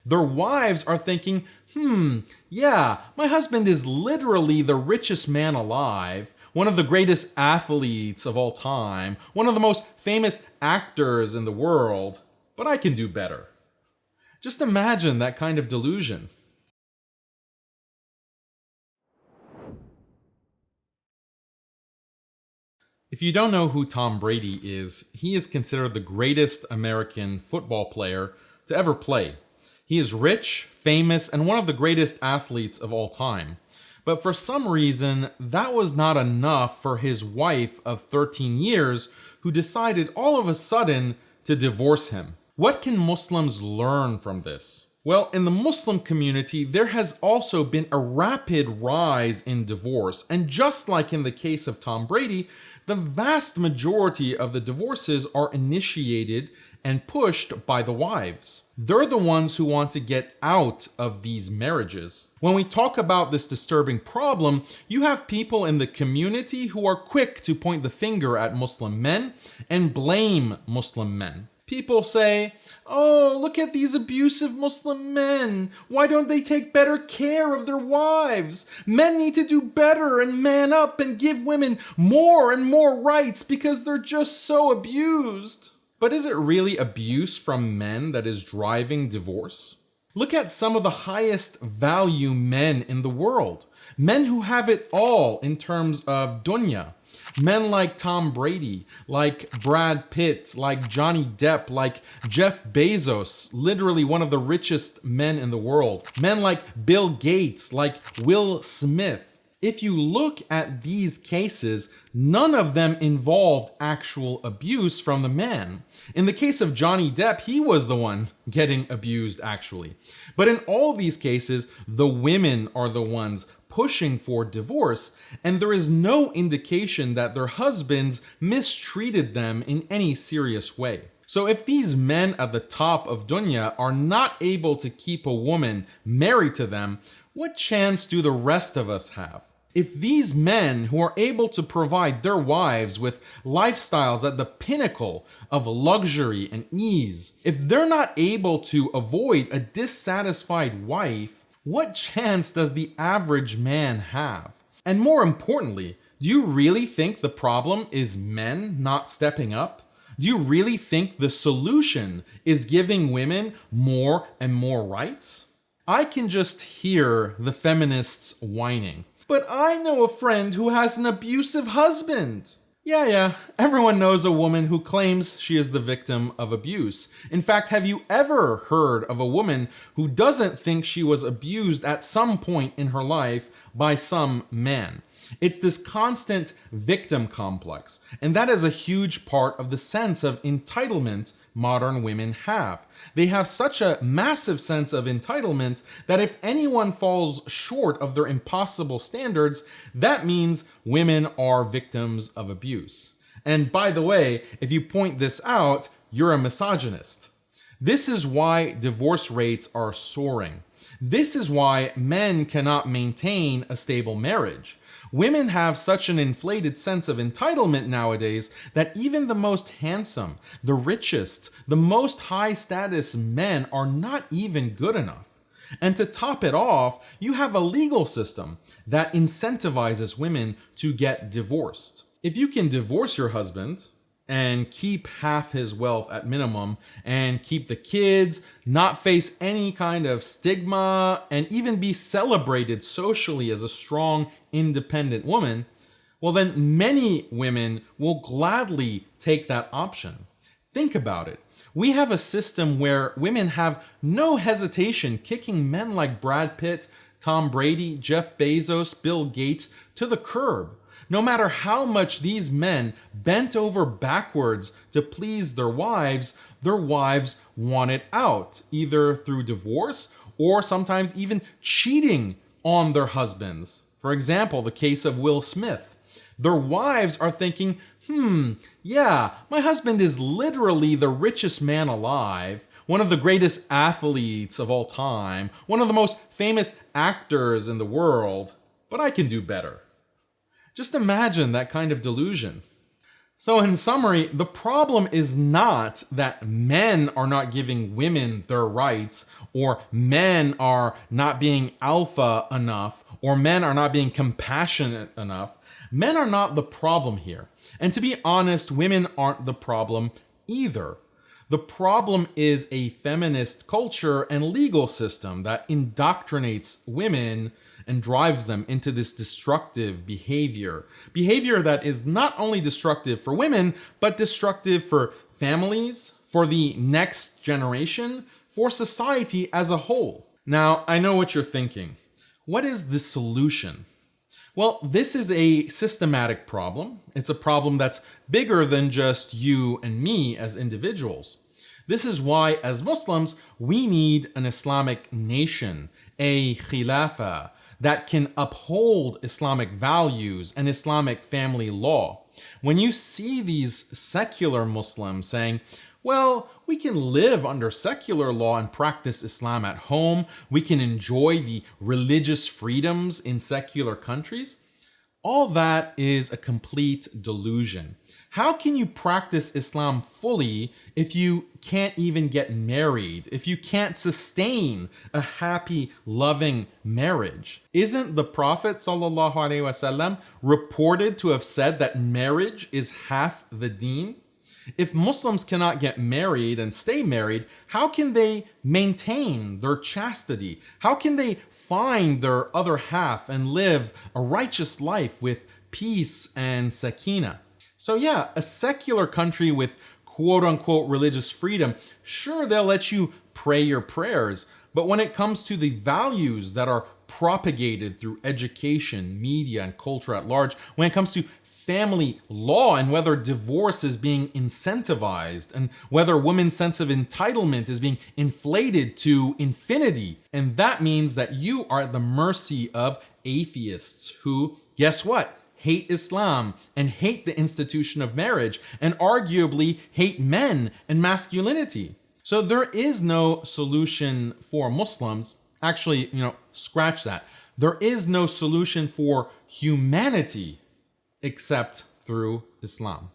Their wives are thinking, yeah, my husband is literally the richest man alive, one of the greatest athletes of all time, one of the most famous actors in the world, but I can do better. Just imagine that kind of delusion. If you don't know who Tom Brady is, he is considered the greatest American football player to ever play. He is rich, famous, and one of the greatest athletes of all time. But for some reason, that was not enough for his wife of 13 years, who decided all of a sudden to divorce him. What can Muslims learn from this? Well, in the Muslim community, there has also been a rapid rise in divorce. And just like in the case of Tom Brady, the vast majority of the divorces are initiated and pushed by the wives. They're the ones who want to get out of these marriages. When we talk about this disturbing problem, you have people in the community who are quick to point the finger at Muslim men and blame Muslim men. People say, oh, look at these abusive Muslim men. Why don't they take better care of their wives? Men need to do better and man up and give women more and more rights because they're just so abused. But is it really abuse from men that is driving divorce? Look at some of the highest value men in the world. Men who have it all in terms of dunya. Men like Tom Brady, like Brad Pitt, like Johnny Depp, like Jeff Bezos, literally one of the richest men in the world. Men like Bill Gates, like Will Smith. If you look at these cases, none of them involved actual abuse from the man. In the case of Johnny Depp, he was the one getting abused actually. But in all these cases, the women are the ones pushing for divorce, and there is no indication that their husbands mistreated them in any serious way. So if these men at the top of dunya are not able to keep a woman married to them, what chance do the rest of us have? If these men who are able to provide their wives with lifestyles at the pinnacle of luxury and ease, if they're not able to avoid a dissatisfied wife, what chance does the average man have? And more importantly, do you really think the problem is men not stepping up? Do you really think the solution is giving women more and more rights? I can just hear the feminists whining. But I know a friend who has an abusive husband. Yeah, everyone knows a woman who claims she is the victim of abuse. In fact, have you ever heard of a woman who doesn't think she was abused at some point in her life by some man? It's this constant victim complex, and that is a huge part of the sense of entitlement modern women have. They have such a massive sense of entitlement that if anyone falls short of their impossible standards, that means women are victims of abuse. And by the way, if you point this out, you're a misogynist. This is why divorce rates are soaring. This is why men cannot maintain a stable marriage. Women have such an inflated sense of entitlement nowadays that even the most handsome, the richest, the most high status men are not even good enough. And to top it off, you have a legal system that incentivizes women to get divorced. If you can divorce your husband and keep half his wealth at minimum and keep the kids, not face any kind of stigma, and even be celebrated socially as a strong, independent woman, well then many women will gladly take that option. Think about it. We have a system where women have no hesitation kicking men like Brad Pitt, Tom Brady, Jeff Bezos, Bill Gates to the curb. No matter how much these men bent over backwards to please their wives want it out, either through divorce or sometimes even cheating on their husbands. For example, the case of Will Smith. Their wives are thinking, yeah, my husband is literally the richest man alive, one of the greatest athletes of all time, one of the most famous actors in the world, but I can do better. Just imagine that kind of delusion. So, in summary, the problem is not that men are not giving women their rights, or men are not being alpha enough, or men are not being compassionate enough. Men are not the problem here. And to be honest, women aren't the problem either. The problem is a feminist culture and legal system that indoctrinates women and drives them into this destructive behavior. Behavior that is not only destructive for women, but destructive for families, for the next generation, for society as a whole. Now, I know what you're thinking. What is the solution? Well, this is a systematic problem. It's a problem that's bigger than just you and me as individuals. This is why, as Muslims, we need an Islamic nation, a khilafah, that can uphold Islamic values and Islamic family law. When you see these secular Muslims saying, well, we can live under secular law and practice Islam at home, we can enjoy the religious freedoms in secular countries, all that is a complete delusion. How can you practice Islam fully if you can't even get married, if you can't sustain a happy, loving marriage? Isn't the Prophet ﷺ reported to have said that marriage is half the deen? If Muslims cannot get married and stay married, how can they maintain their chastity? How can they find their other half and live a righteous life with peace and sakina? So yeah, a secular country with quote-unquote religious freedom, sure, they'll let you pray your prayers, but when it comes to the values that are propagated through education, media, and culture at large, when it comes to family law and whether divorce is being incentivized and whether women's sense of entitlement is being inflated to infinity, and that means that you are at the mercy of atheists who, guess what? Hate Islam and hate the institution of marriage and arguably hate men and masculinity. So there is no solution for Muslims. Actually, scratch that. There is no solution for humanity except through Islam.